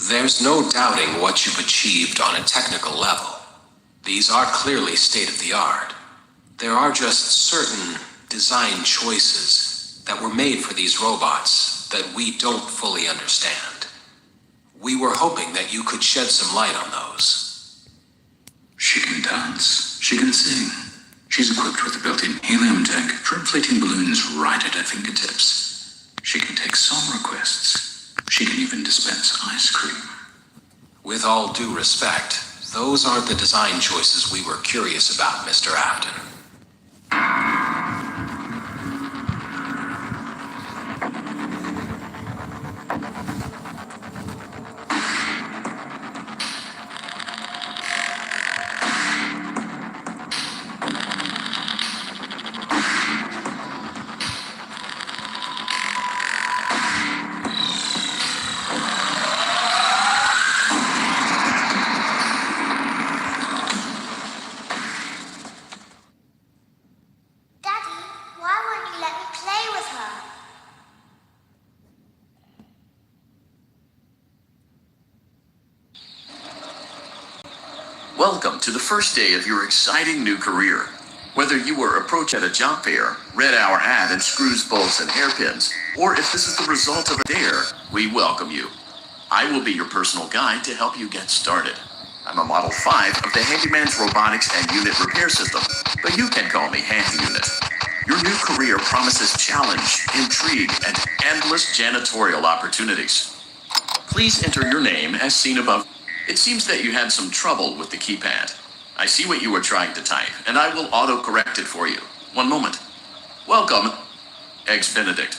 There's no doubting what you've achieved on a technical level. These are clearly state-of-the-art. There are just certain design choices that were made for these robots that we don't fully understand. We were hoping that you could shed some light on those. She can dance. She can sing. She's equipped with a built-in helium tank for inflating balloons right at her fingertips. She can take song requests. She can even dispense ice cream. With all due respect, those aren't the design choices we were curious about, Mr. Afton. Welcome to the first day of your exciting new career. Whether you were approached at a job fair, read our ad and screws, bolts, and hairpins, or if this is the result of a dare, we welcome you. I will be your personal guide to help you get started. I'm a Model 5 of the Handyman's Robotics and Unit Repair System, but you can call me Handy Unit. Your new career promises challenge, intrigue, and endless janitorial opportunities. Please enter your name as seen above. It seems that you had some trouble with the keypad. I see what you were trying to type, and I will auto-correct it for you. One moment. Welcome, Eggs Benedict.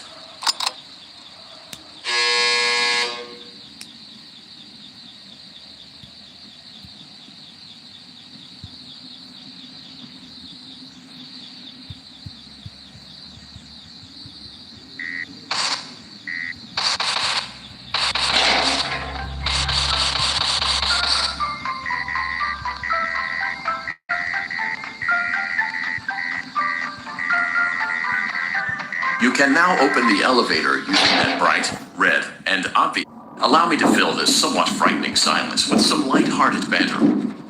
You can now open the elevator using that bright, red, and obvious. Allow me to fill this somewhat frightening silence with some light-hearted banter.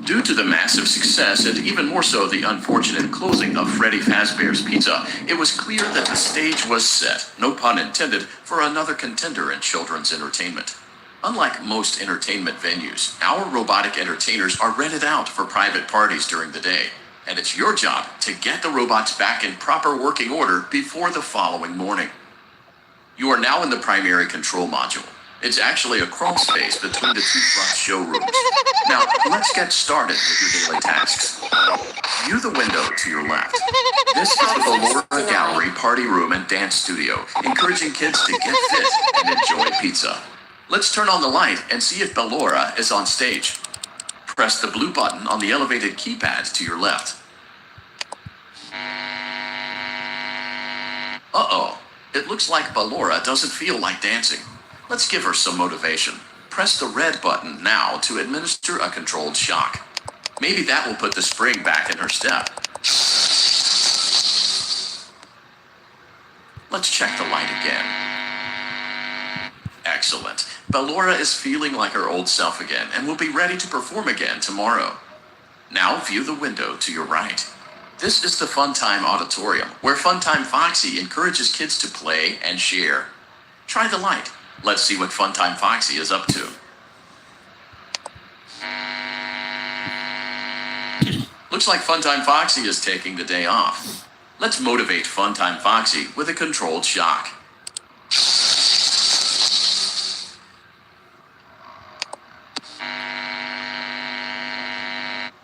Due to the massive success, and even more so the unfortunate closing of Freddy Fazbear's Pizza, it was clear that the stage was set, no pun intended, for another contender in children's entertainment. Unlike most entertainment venues, our robotic entertainers are rented out for private parties during the day. And it's your job to get the robots back in proper working order before the following morning. You are now in the primary control module. It's actually a crawl space between the two front showrooms. Now, let's get started with your daily tasks. View the window to your left. This is the Ballora Gallery party room and dance studio, encouraging kids to get fit and enjoy pizza. Let's turn on the light and see if Ballora is on stage. Press the blue button on the elevated keypad to your left. Uh-oh, it looks like Ballora doesn't feel like dancing. Let's give her some motivation. Press the red button now to administer a controlled shock. Maybe that will put the spring back in her step. Let's check the light again. Excellent. Ballora is feeling like her old self again and will be ready to perform again tomorrow. Now view the window to your right. This is the Funtime Auditorium, where Funtime Foxy encourages kids to play and share. Try the light. Let's see what Funtime Foxy is up to. Looks like Funtime Foxy is taking the day off. Let's motivate Funtime Foxy with a controlled shock.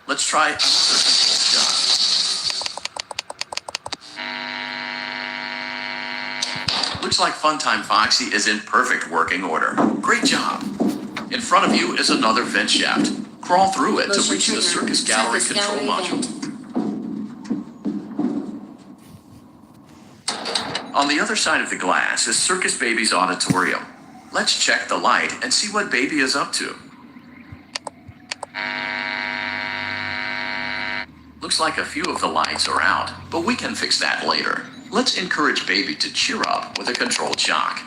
Let's try another controlled shock. Looks like Funtime Foxy is in perfect working order. Great job. In front of you is another vent shaft. Crawl through it to reach the Circus Gallery control module. On the other side of the glass is Circus Baby's auditorium. Let's check the light and see what Baby is up to. Looks like a few of the lights are out, but we can fix that later. Let's encourage Baby to cheer up with a controlled shock.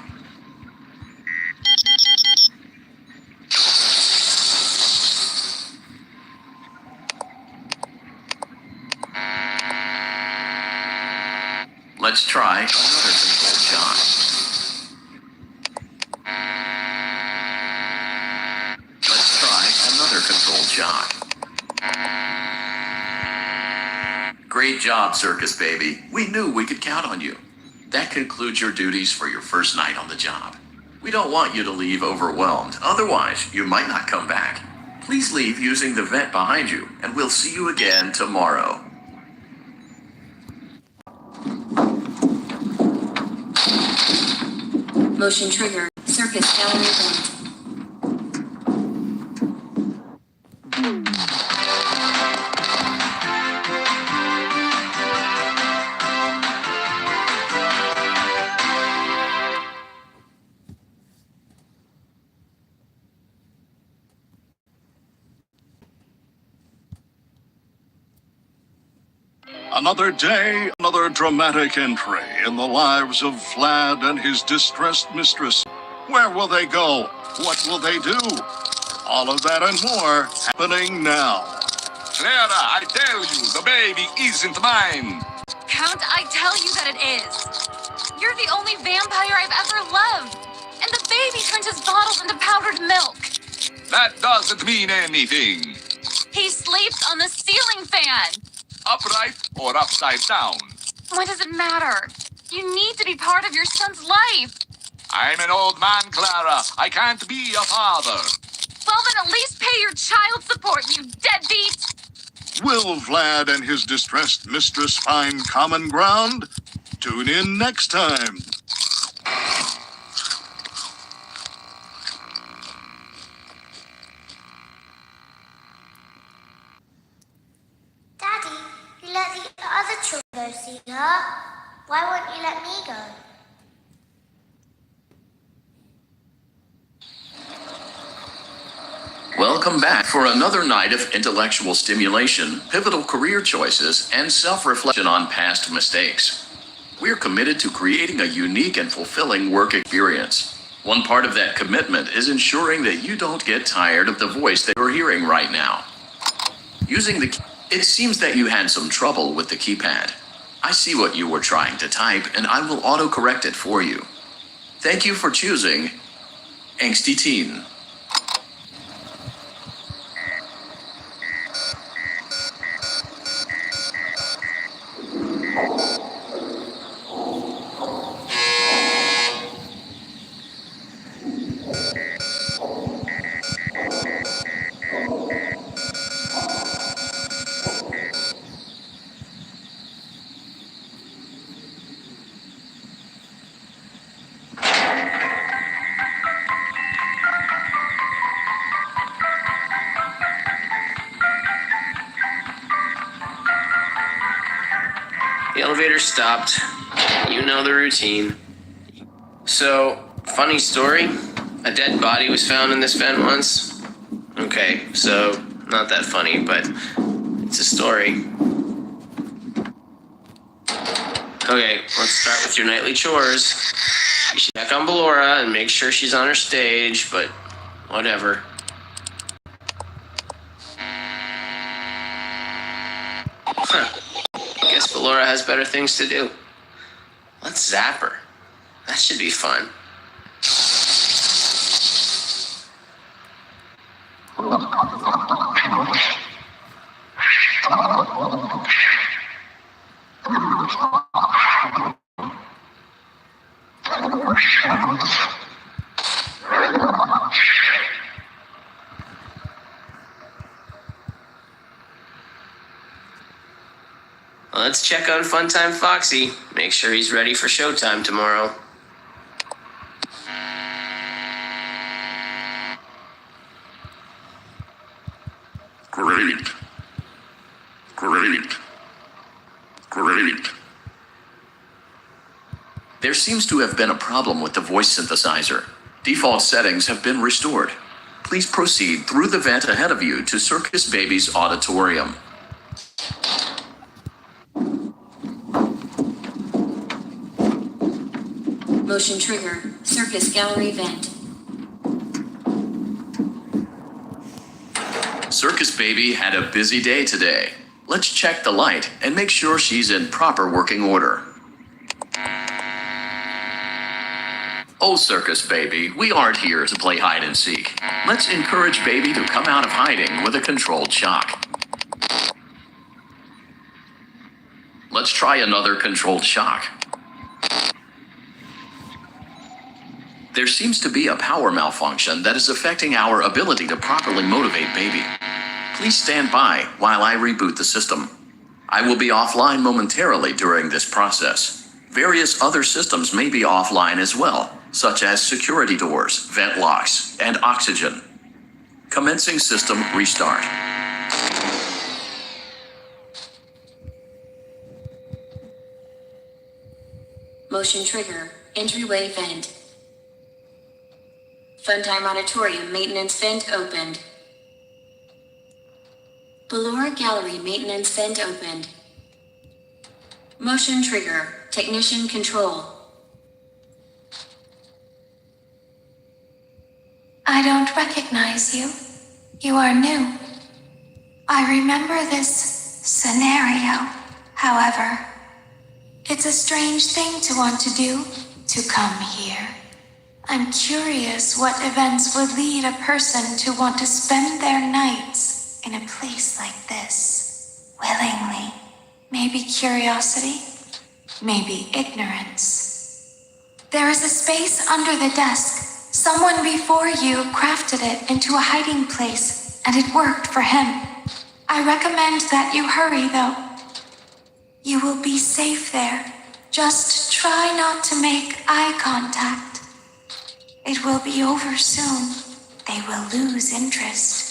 Let's try another controlled jog. Let's try another controlled jog. Great job, Circus Baby. We knew we could count on you. That concludes your duties for your first night on the job. We don't want you to leave overwhelmed. Otherwise, you might not come back. Please leave using the vent behind you, and we'll see you again tomorrow. Motion trigger. Circus gallery vent. Another day, another dramatic entry in the lives of Vlad and his distressed mistress. Where will they go? What will they do? All of that and more happening now. Clara, I tell you, the baby isn't mine. Count, I tell you that it is. You're the only vampire I've ever loved. And the baby turns his bottles into powdered milk. That doesn't mean anything. He sleeps on the ceiling fan. Upright or upside down. What does it matter? You need to be part of your son's life. I'm an old man, Clara. I can't be a father. Well, then at least pay your child support, you deadbeat. Will Vlad and his distressed mistress find common ground? Tune in next time. Daddy, you let the other children go see her. Why won't you let me go? Welcome back for another night of intellectual stimulation, pivotal career choices, and self-reflection on past mistakes. We're committed to creating a unique and fulfilling work experience. One part of that commitment is ensuring that you don't get tired of the voice that you're hearing right now. It seems that you had some trouble with the keypad. I see what you were trying to type, and I will autocorrect it for you. Thank you for choosing Angsty Teen. The elevator stopped. You know the routine. So, funny story. A dead body was found in this vent once. Okay, so, not that funny, but it's a story. Okay, let's start with your nightly chores. You should check on Ballora and make sure she's on her stage, but whatever. Huh. Guess Ballora has better things to do. Let's zap her. That should be fun. Let's check on Funtime Foxy. Make sure he's ready for showtime tomorrow. Great. There seems to have been a problem with the voice synthesizer. Default settings have been restored. Please proceed through the vent ahead of you to Circus Baby's auditorium. Motion trigger. Circus gallery vent. Circus Baby had a busy day today. Let's check the light and make sure she's in proper working order. Oh, Circus Baby, we aren't here to play hide and seek. Let's encourage Baby to come out of hiding with a controlled shock. Let's try another controlled shock. There seems to be a power malfunction that is affecting our ability to properly motivate Baby. Please stand by while I reboot the system. I will be offline momentarily during this process. Various other systems may be offline as well, such as security doors, vent locks, and oxygen. Commencing system restart. Motion trigger, entryway vent. Funtime Auditorium maintenance vent opened. Ballora Gallery maintenance vent opened. Motion trigger, technician control. I don't recognize you. You are new. I remember this scenario, however. It's a strange thing to want to do, to come here. I'm curious what events would lead a person to want to spend their nights in a place like this, willingly. Maybe curiosity, maybe ignorance. There is a space under the desk. Someone before you crafted it into a hiding place, and it worked for him. I recommend that you hurry, though. You will be safe there. Just try not to make eye contact. It will be over soon. They will lose interest.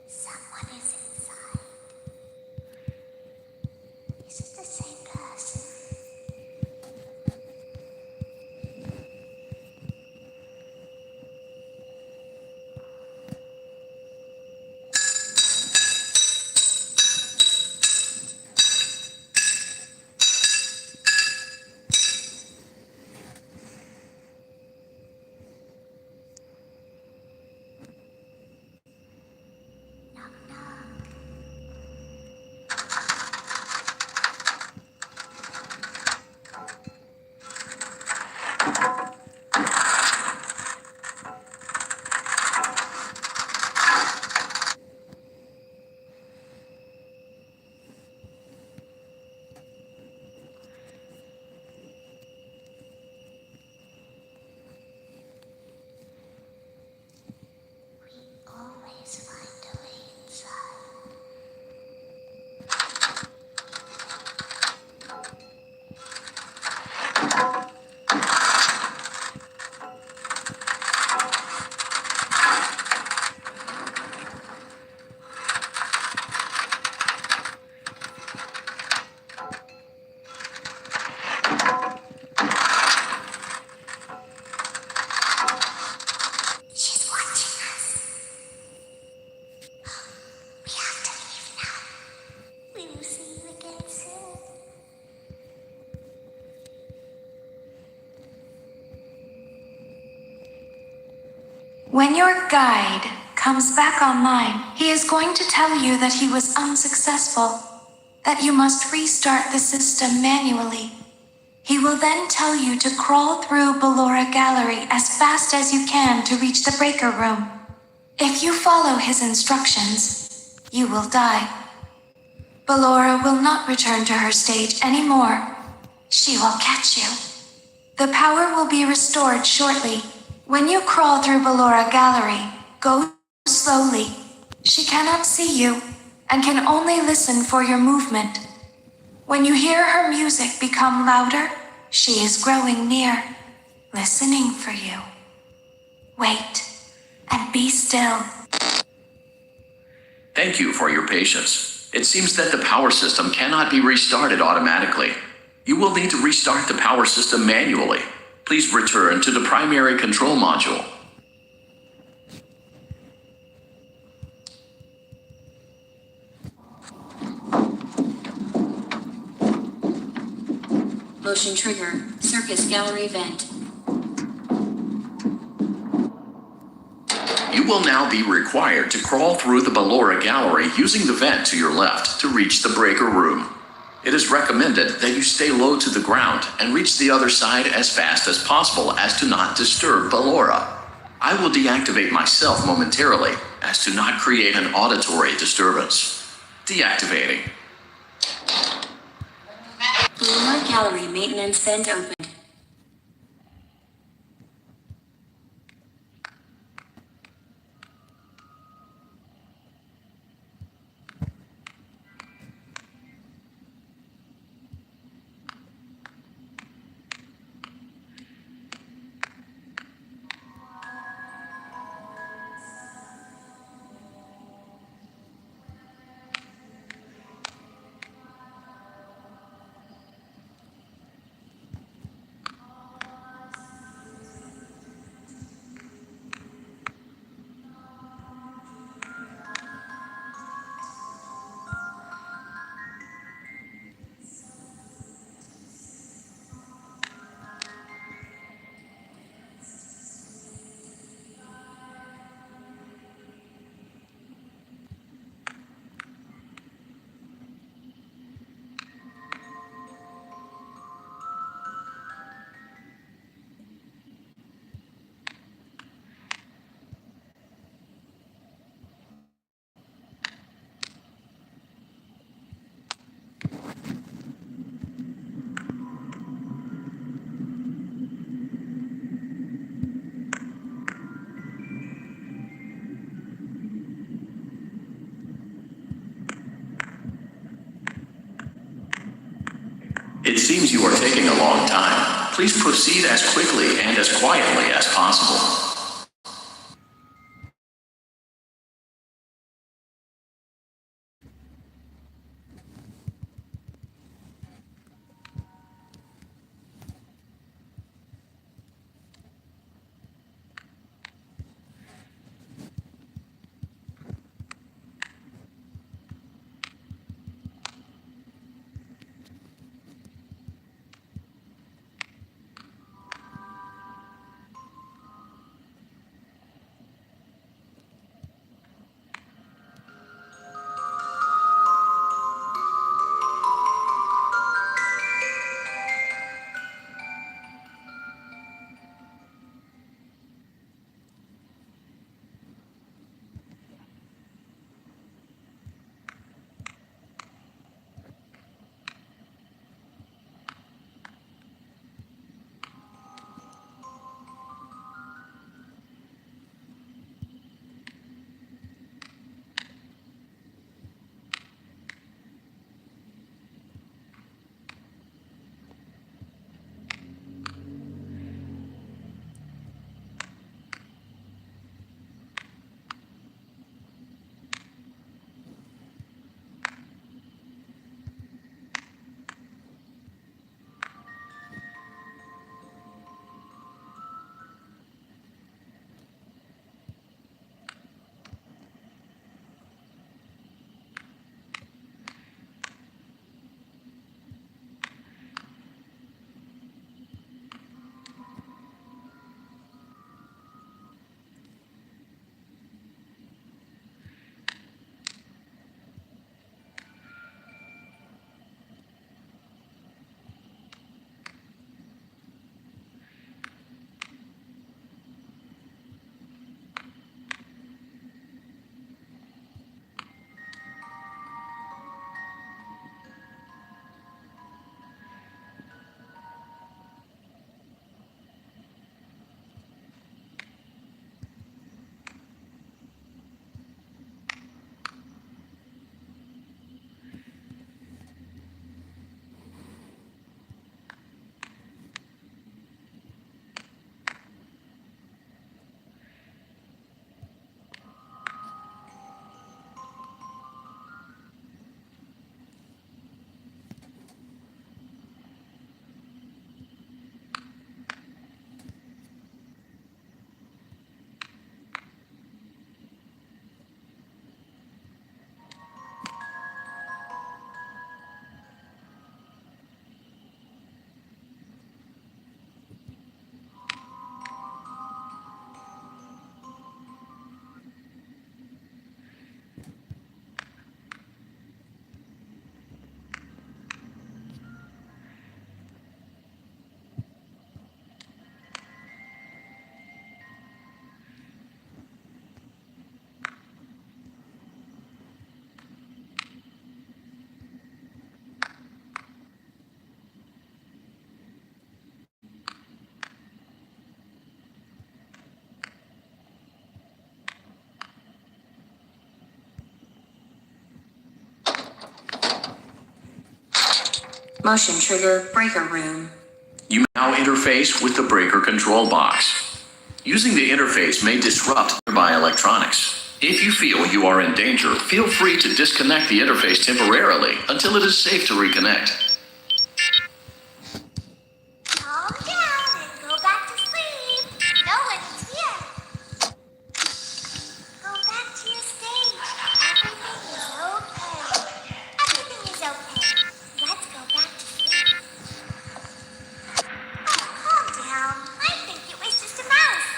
Someone is inside. Is it the same person? Knock, knock. We always find a way inside. She's watching us. We have to leave now. We will see you again soon. When your guide comes back online, he is going to tell you that he was unsuccessful, that you must restart the system manually. He will then tell you to crawl through Ballora Gallery as fast as you can to reach the breaker room. If you follow his instructions, you will die. Ballora will not return to her stage anymore. She will catch you. The power will be restored shortly. When you crawl through Ballora Gallery, go slowly. She cannot see you and can only listen for your movement. When you hear her music become louder, she is growing near, listening for you. Wait, and be still. Thank you for your patience. It seems that the power system cannot be restarted automatically. You will need to restart the power system manually. Please return to the primary control module. Motion trigger, circus gallery vent. You will now be required to crawl through the Ballora gallery using the vent to your left to reach the breaker room. It is recommended that you stay low to the ground and reach the other side as fast as possible as to not disturb Ballora. I will deactivate myself momentarily as to not create an auditory disturbance. Deactivating. Ballora gallery maintenance vent opened. It seems you are taking a long time. Please proceed as quickly and as quietly as possible. Motion trigger breaker room. You now interface with the breaker control box. Using the interface may disrupt nearby electronics. If you feel you are in danger, feel free to disconnect the interface temporarily until it is safe to reconnect. Calm down and go back to sleep. No one's here. Go back to your stage. Everything is okay. Everything is okay. Let's go back to sleep. Oh, calm down. I think it was just a mouse.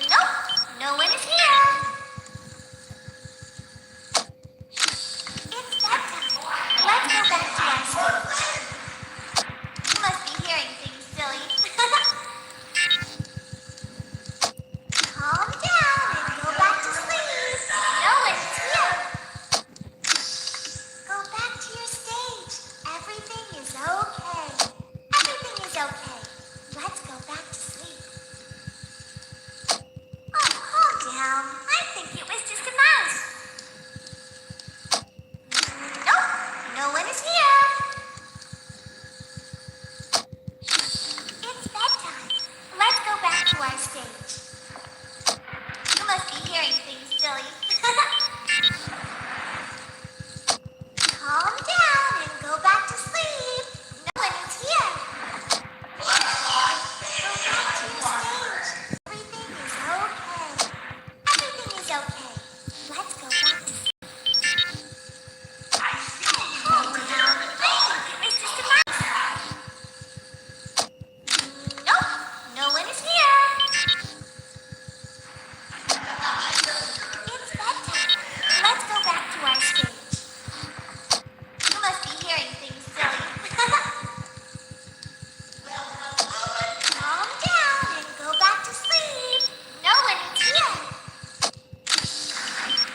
Nope, no one is here. It's bedtime. Let's go back to our stage. You must be hearing things, silly. Calm down and go back to sleep. No one's here. Go back to your stage. Everything is okay. Everything is okay. Let's go back to sleep. Oh, calm down. I think it was just a mouse. Nope, no one is here. It's bedtime. Let's go back to our stage. You must be hearing things, silly. Calm down and go back to sleep. No one is here. Go back to your stage. Everything is okay. Everything is okay. Let's go back to sleep. Calm down. I think it was just a mouse. Nope, no one is here. It's bedtime. Let's go back to our stage. You must be hearing things, silly. Calm down and go back to sleep. No one is here.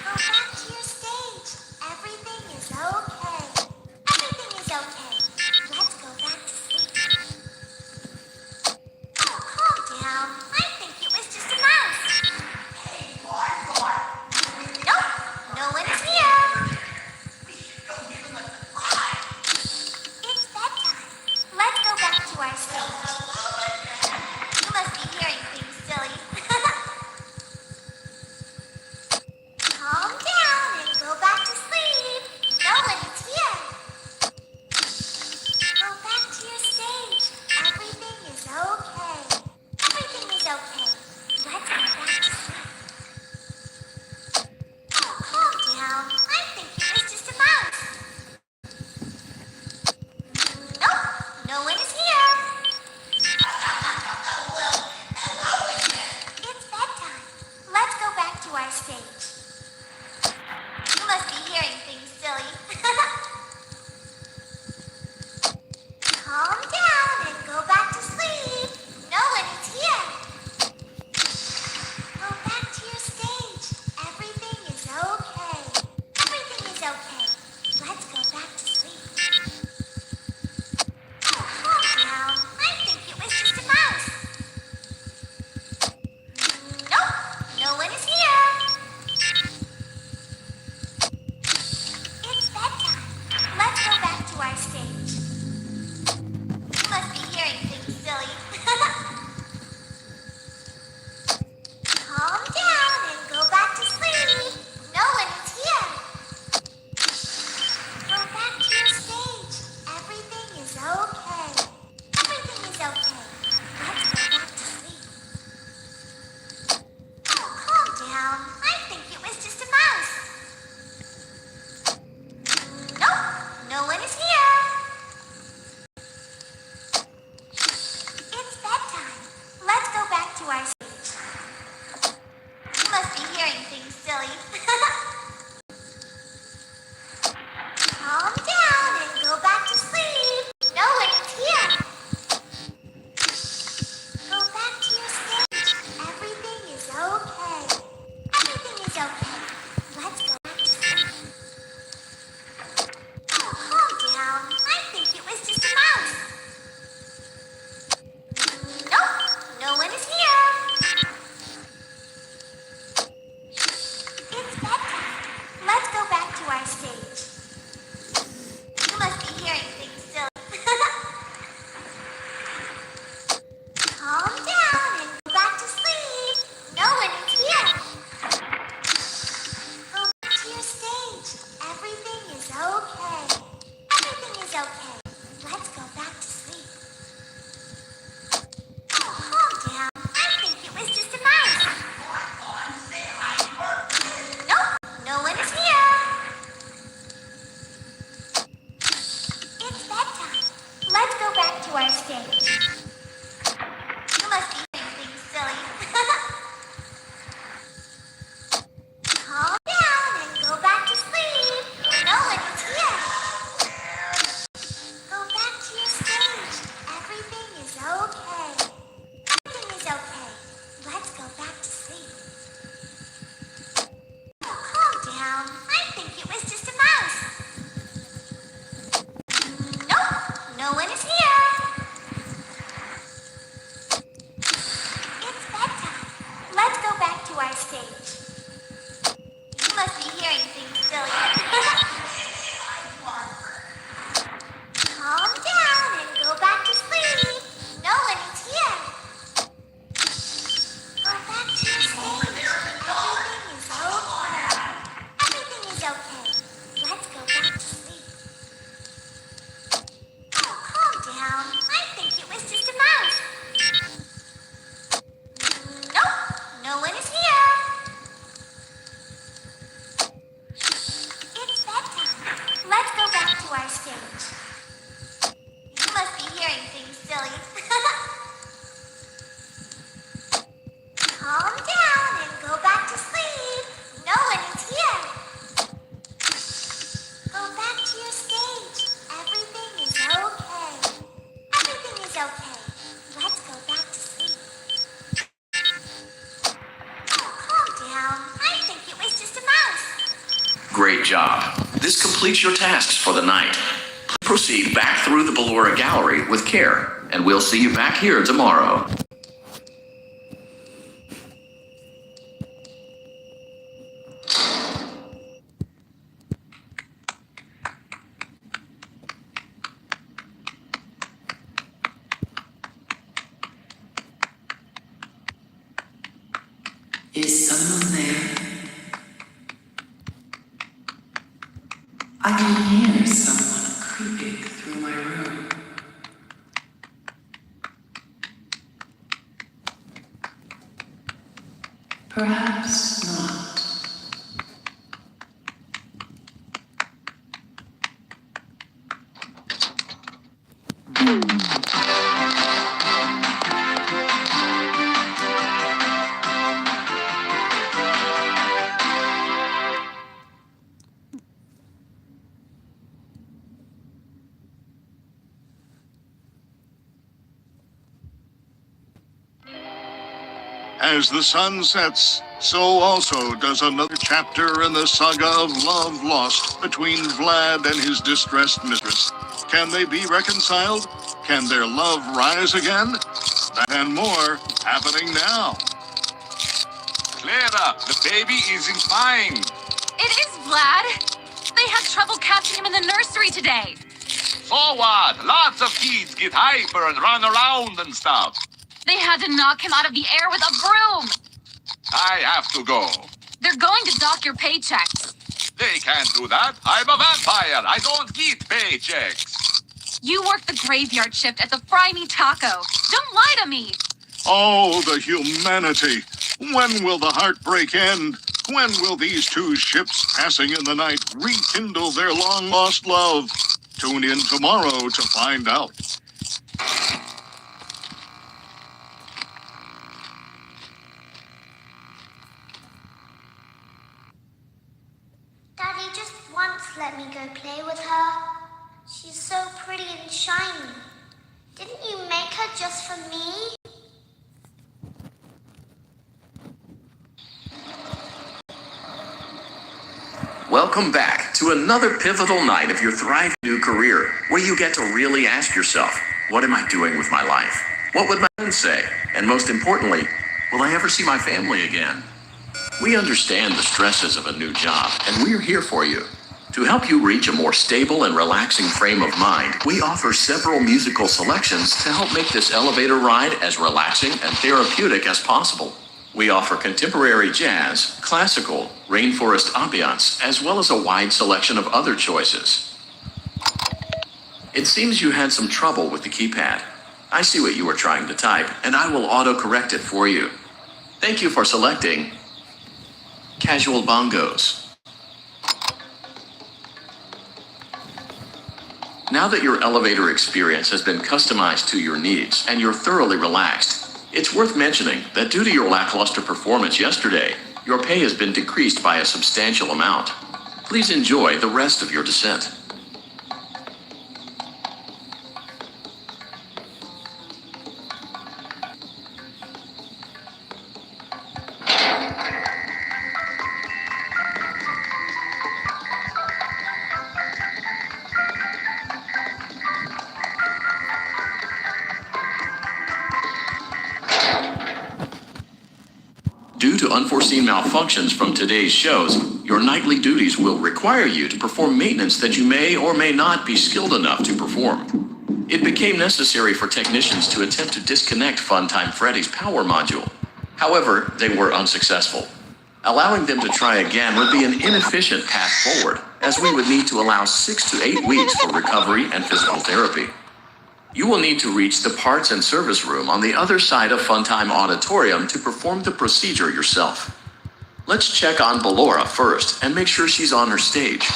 Go back to your stage. Everything is okay. Everything is okay. Let's go back to sleep. Oh, calm down. I think it was just a mouse. Nope, no one is here. It's bedtime. Let's go back to our stage. You must be hearing things, silly. Calm down and go back to sleep. No one is here. Go back to your stage. Everything is okay. Everything is okay. Let's go back to sleep. Oh, calm down. I think it was just a mouse. Nope, no one is here. It's bedtime. Let's go back to our stage. You must be hearing things, silly. Calm down and go back to sleep. No one is here. Go back to your stage. Everything is okay. Everything is okay. Let's go back to sleep. Oh, calm down. I think it was just a mouse. Nope, no one is here. Great job. This completes your tasks for the night. Proceed back through the Ballora Gallery with care, and we'll see you back here tomorrow. Is someone there? I can hear someone creeping through my room. Perhaps not. As the sun sets, so also does another chapter in the saga of love lost between Vlad and his distressed mistress. Can they be reconciled? Can their love rise again? That and more happening now. Clara, the baby isn't fine. It is Vlad. They had trouble catching him in the nursery today. So what? Lots of kids get hyper and run around and stuff. They had to knock him out of the air with a broom. I have to go. They're going to dock your paychecks. They can't do that. I'm a vampire. I don't get paychecks. You work the graveyard shift at the Fry Me Taco. Don't lie to me. Oh, the humanity. When will the heartbreak end? When will these two ships passing in the night rekindle their long-lost love? Tune in tomorrow to find out. Daddy just once let me go play with her. She's so pretty and shiny. Didn't you make her just for me? Welcome back to another pivotal night of your thriving new career, where you get to really ask yourself, what am I doing with my life? What would my friends say? And most importantly, will I ever see my family again? We understand the stresses of a new job, and we're here for you. To help you reach a more stable and relaxing frame of mind, we offer several musical selections to help make this elevator ride as relaxing and therapeutic as possible. We offer contemporary jazz, classical, rainforest ambiance, as well as a wide selection of other choices. It seems you had some trouble with the keypad. I see what you were trying to type, and I will auto-correct it for you. Thank you for selecting Casual Bongos. Now that your elevator experience has been customized to your needs and you're thoroughly relaxed, it's worth mentioning that due to your lackluster performance yesterday, your pay has been decreased by a substantial amount. Please enjoy the rest of your descent. Due to unforeseen malfunctions from today's shows, your nightly duties will require you to perform maintenance that you may or may not be skilled enough to perform. It became necessary for technicians to attempt to disconnect Funtime Freddy's power module. However, they were unsuccessful. Allowing them to try again would be an inefficient path forward, as we would need to allow 6 to 8 weeks for recovery and physical therapy. You will need to reach the parts and service room on the other side of Funtime Auditorium to perform the procedure yourself. Let's check on Ballora first and make sure she's on her stage.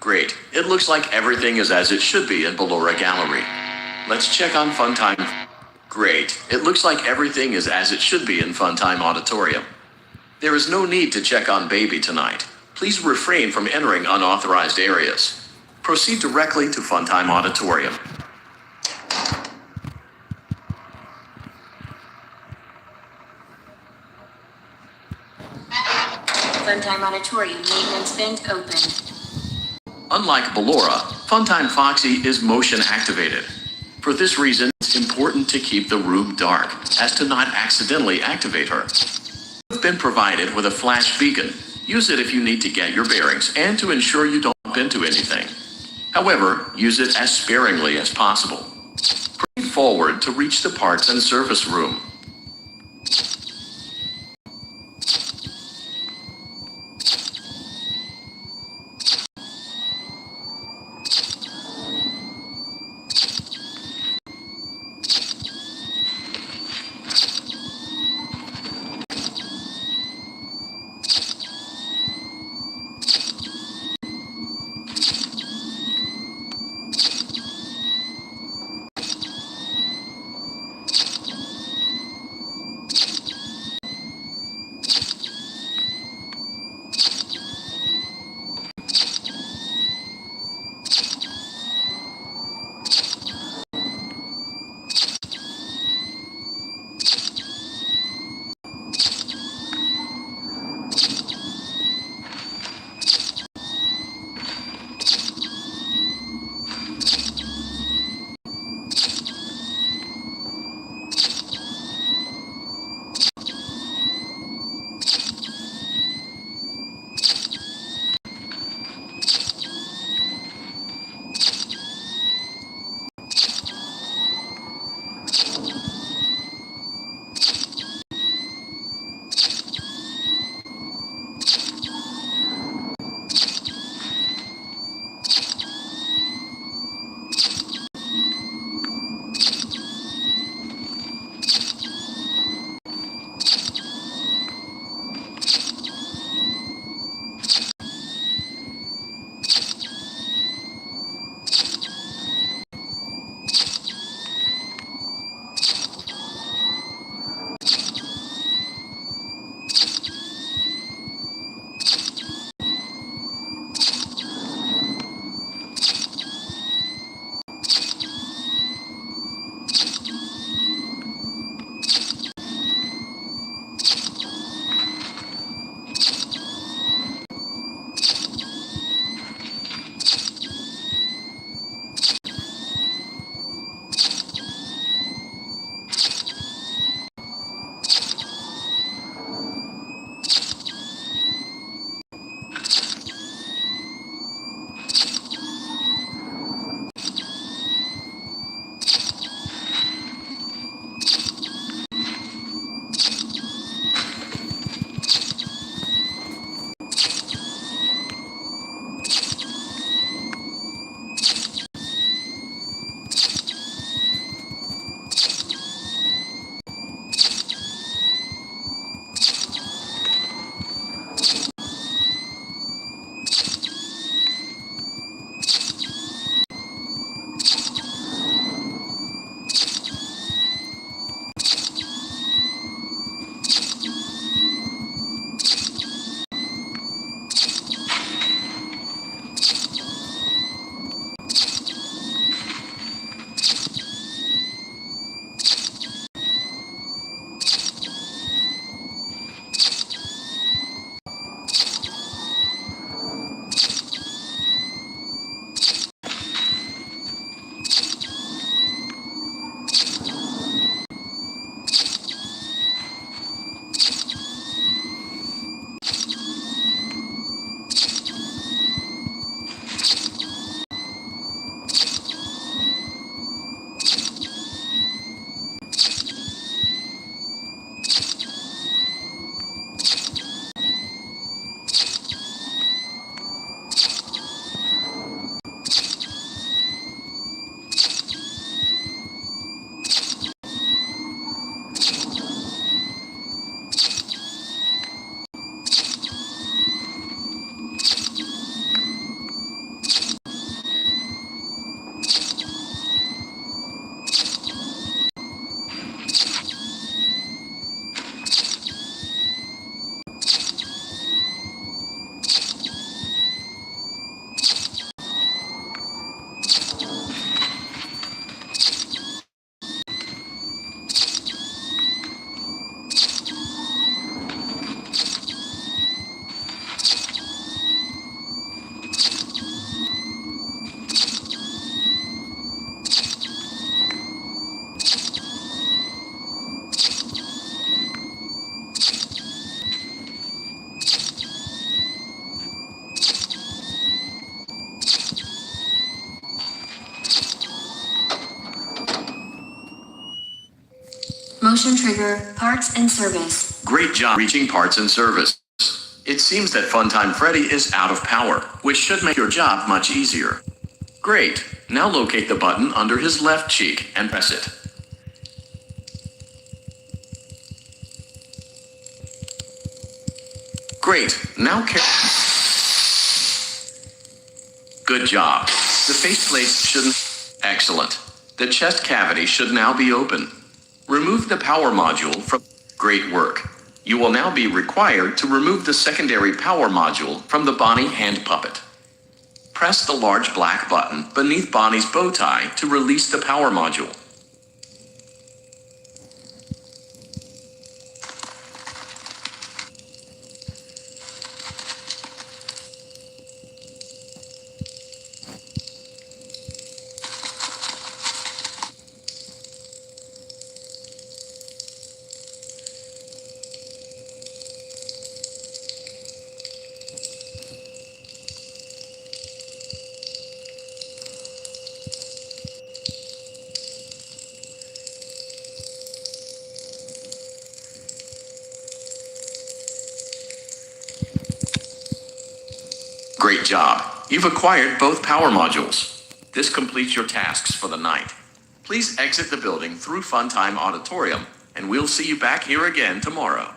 Great. It looks like everything is as it should be in Ballora Gallery. Let's check on Funtime. Great. It looks like everything is as it should be in Funtime Auditorium. There is no need to check on Baby tonight. Please refrain from entering unauthorized areas. Proceed directly to Funtime Auditorium. Funtime Auditorium maintenance vent open. Unlike Ballora, Funtime Foxy is motion activated. For this reason, it's important to keep the room dark, as to not accidentally activate her. You've been provided with a flash beacon. Use it if you need to get your bearings and to ensure you don't bump into anything. However, use it as sparingly as possible. Proceed forward to reach the parts and service room. Motion trigger, parts and service. Great job reaching parts and service. It seems that Funtime Freddy is out of power, which should make your job much easier. Great. Now locate the button under his left cheek and press it. Great. Now Good job. The faceplate shouldn't... Excellent. The chest cavity should now be open. Remove the power module from... Great work. You will now be required to remove the secondary power module from the Bonnie hand puppet. Press the large black button beneath Bonnie's bow tie to release the power module. Great job. You've acquired both power modules. This completes your tasks for the night. Please exit the building through Funtime Auditorium, and we'll see you back here again tomorrow.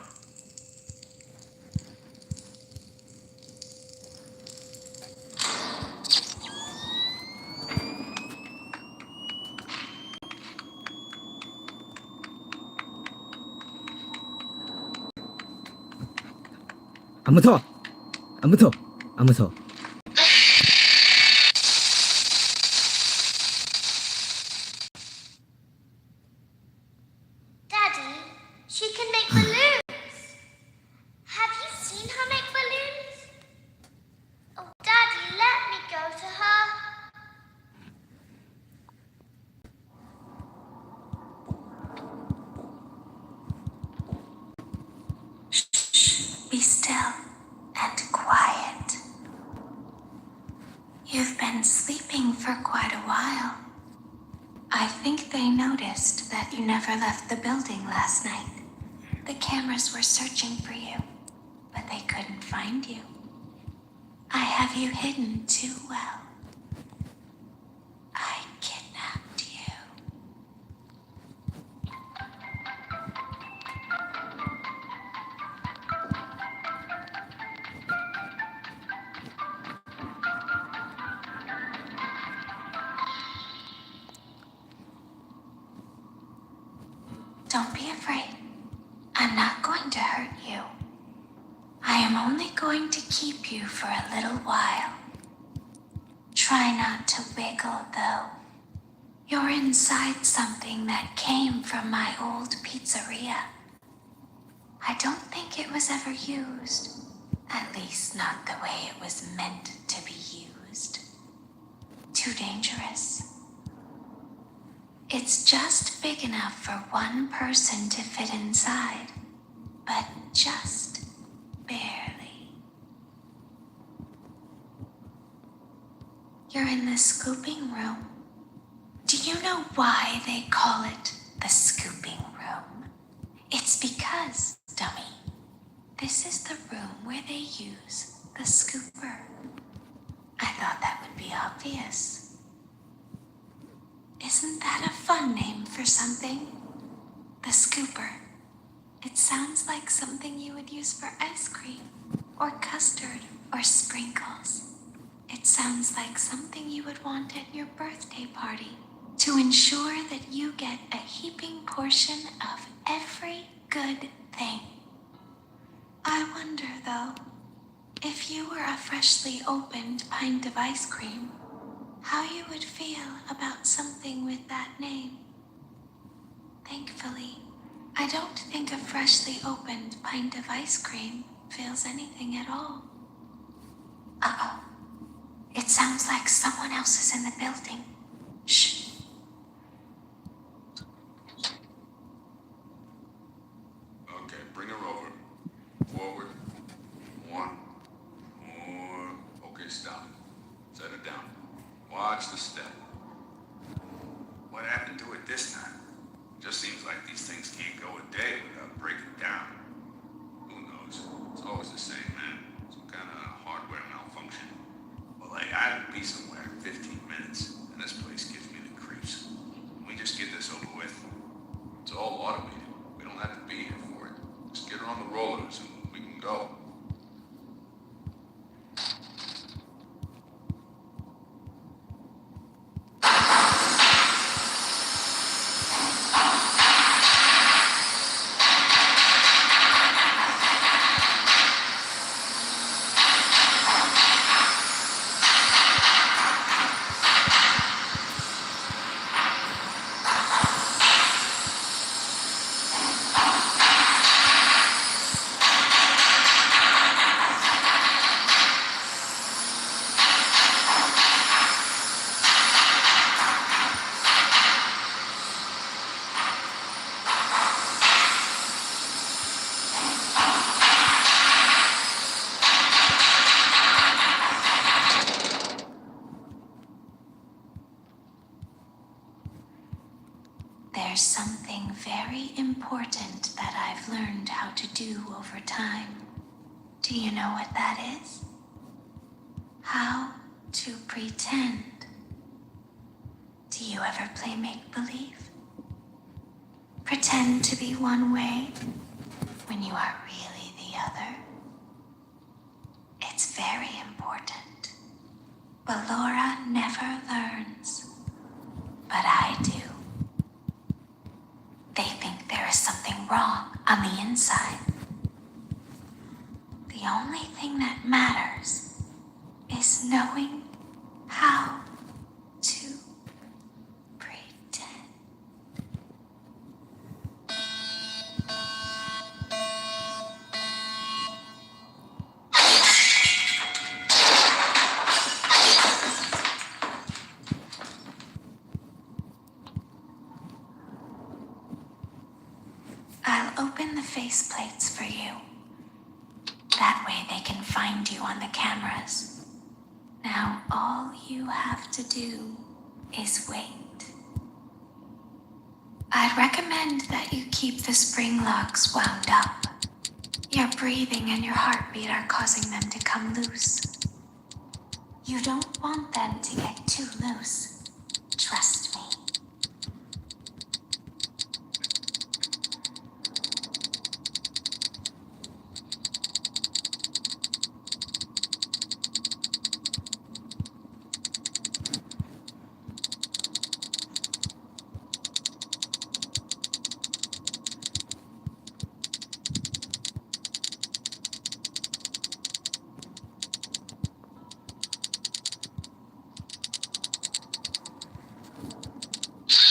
안 무서워. 안 무서워. 안 무서워. Daddy, she can make balloons. Have you seen her make balloons? Oh, Daddy, let me go to her. Be still and quiet. You've been sleeping for quite a while. I think they noticed that you never left the building last night. The cameras were searching for you, but they couldn't find you. I have you hidden too well. I kidnapped you. Don't be afraid. I'm not going to hurt you. I am only going to keep you for a little while. Try not to wiggle, though. You're inside something that came from my old pizzeria. I don't think it was ever used. At least not the way it was meant to be used. Too dangerous. It's just big enough for one person to fit inside, but just barely. You're in the scooping room. Do you know why they call it the scooping room? It's because, dummy, this is the room where they use the scooper. I thought that would be obvious. Isn't that a fun name for something? The scooper. It sounds like something you would use for ice cream, or custard, or sprinkles. It sounds like something you would want at your birthday party to ensure that you get a heaping portion of every good thing. I wonder, though, if you were a freshly opened pint of ice cream, how you would feel about something with that name. Thankfully, I don't think a freshly opened pint of ice cream feels anything at all. Uh-oh. It sounds like someone else is in the building. Shh. Okay, bring her over. Forward. One. More. Okay, stop. Set it down. Watch the step. What happened to it this time? Just seems like these things can't important that I've learned how to do over time. Do you know what that is? How to pretend. Do you ever play make-believe? Pretend to be one way when you are really the other. It's very important. But Laura never learns. But I do. They think there is something wrong on the inside. The only thing that matters is knowing how to pretend. I'll open the faceplates for you. That way they can find you on the cameras. Now all you have to do is wait. I'd recommend that you keep the spring locks wound up. Your breathing and your heartbeat are causing them to come loose. You don't want them to get too loose. Trust me.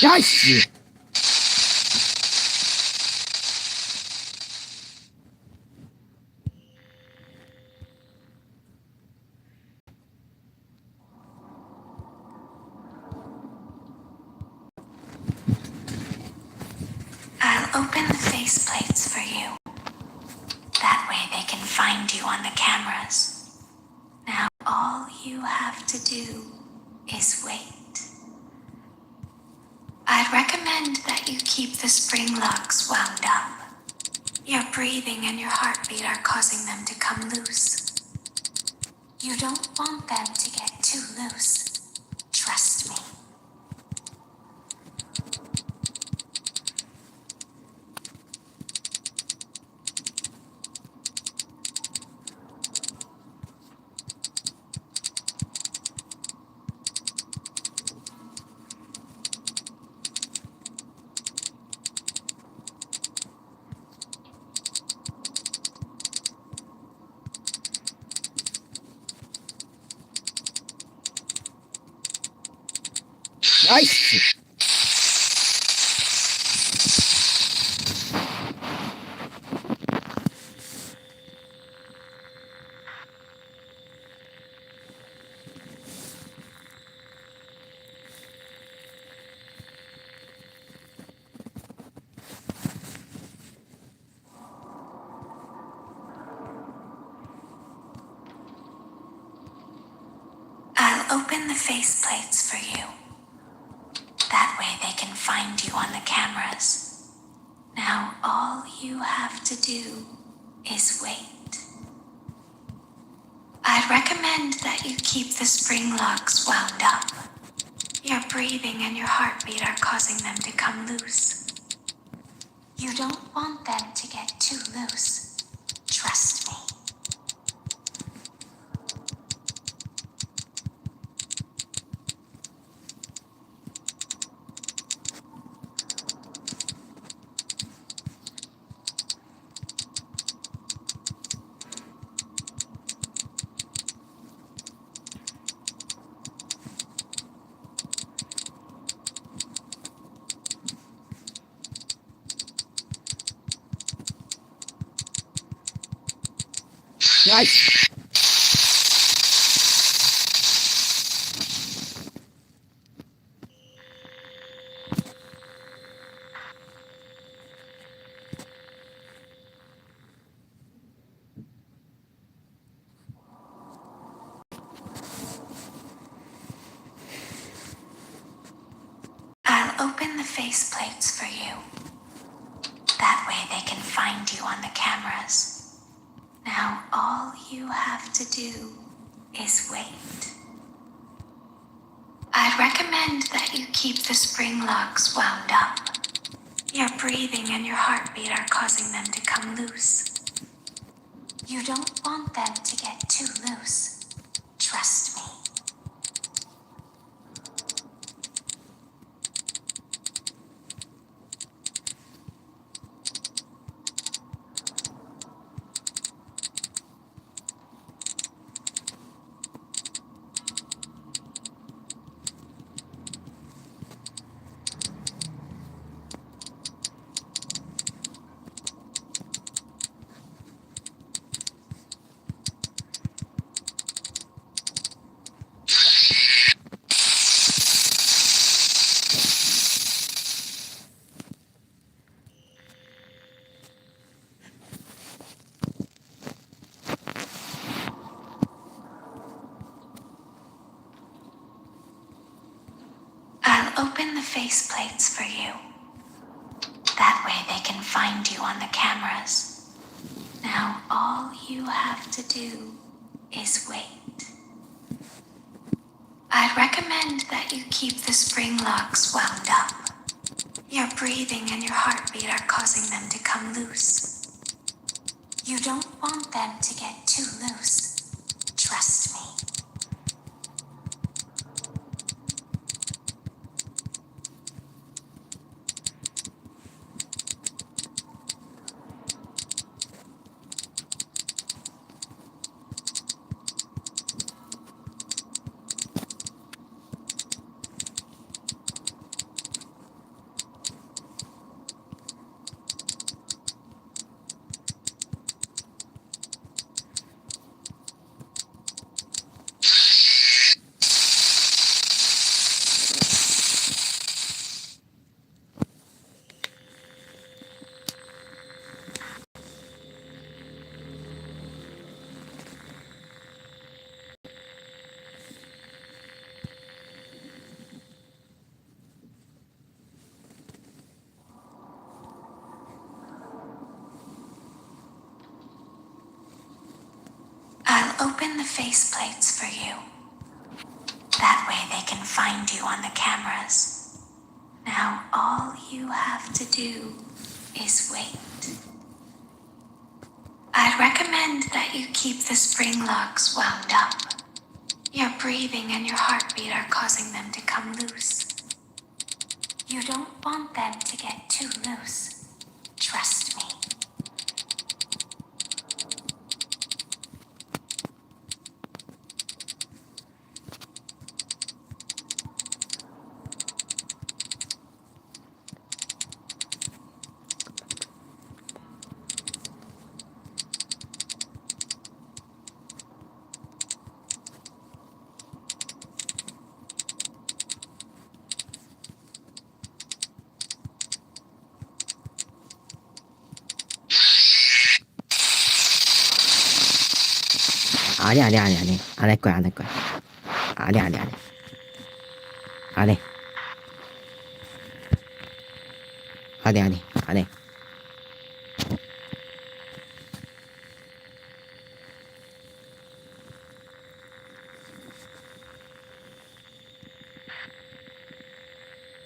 야이씨! I'll open the faceplates for you. That way they can find you on the cameras. Now all you have to do is wait. I'd recommend that you keep the spring locks wound up. Your breathing and your heartbeat are causing them to come loose. You don't want them to get too loose. Trust me. 야이씨! I'll open the faceplates for you. That way they can find you on the cameras. Now all you have to do is wait. I'd recommend that you keep the spring locks wound up. Your breathing and your heartbeat are causing them to come loose. You don't want them to get too loose. Trust me. 야이씨! I'll open the faceplates for you. they can find you on the cameras. Now all you have to do is wait. I'd recommend that you keep the spring locks wound up. Your breathing and your heartbeat are causing them to come loose. You don't want them to get too loose. Trust me. I'll open the faceplates for you. That way they can find you on the cameras. Now all you have to do is wait. I'd recommend that you keep the spring locks wound up. Your breathing and your heartbeat are causing them to come loose. You don't want them to get too loose. Trust me. I'll open the faceplates for you. That way they can find you on the cameras. Now all you have to do is wait. I'd recommend that you keep the spring locks wound up. Your breathing and your heartbeat are causing them to come loose. You don't want them to get too loose. Trust me. 아니 아니 아니 아니 안 할 거야 안 할 거야 아니 아니 아니 안해 아니 아니 안해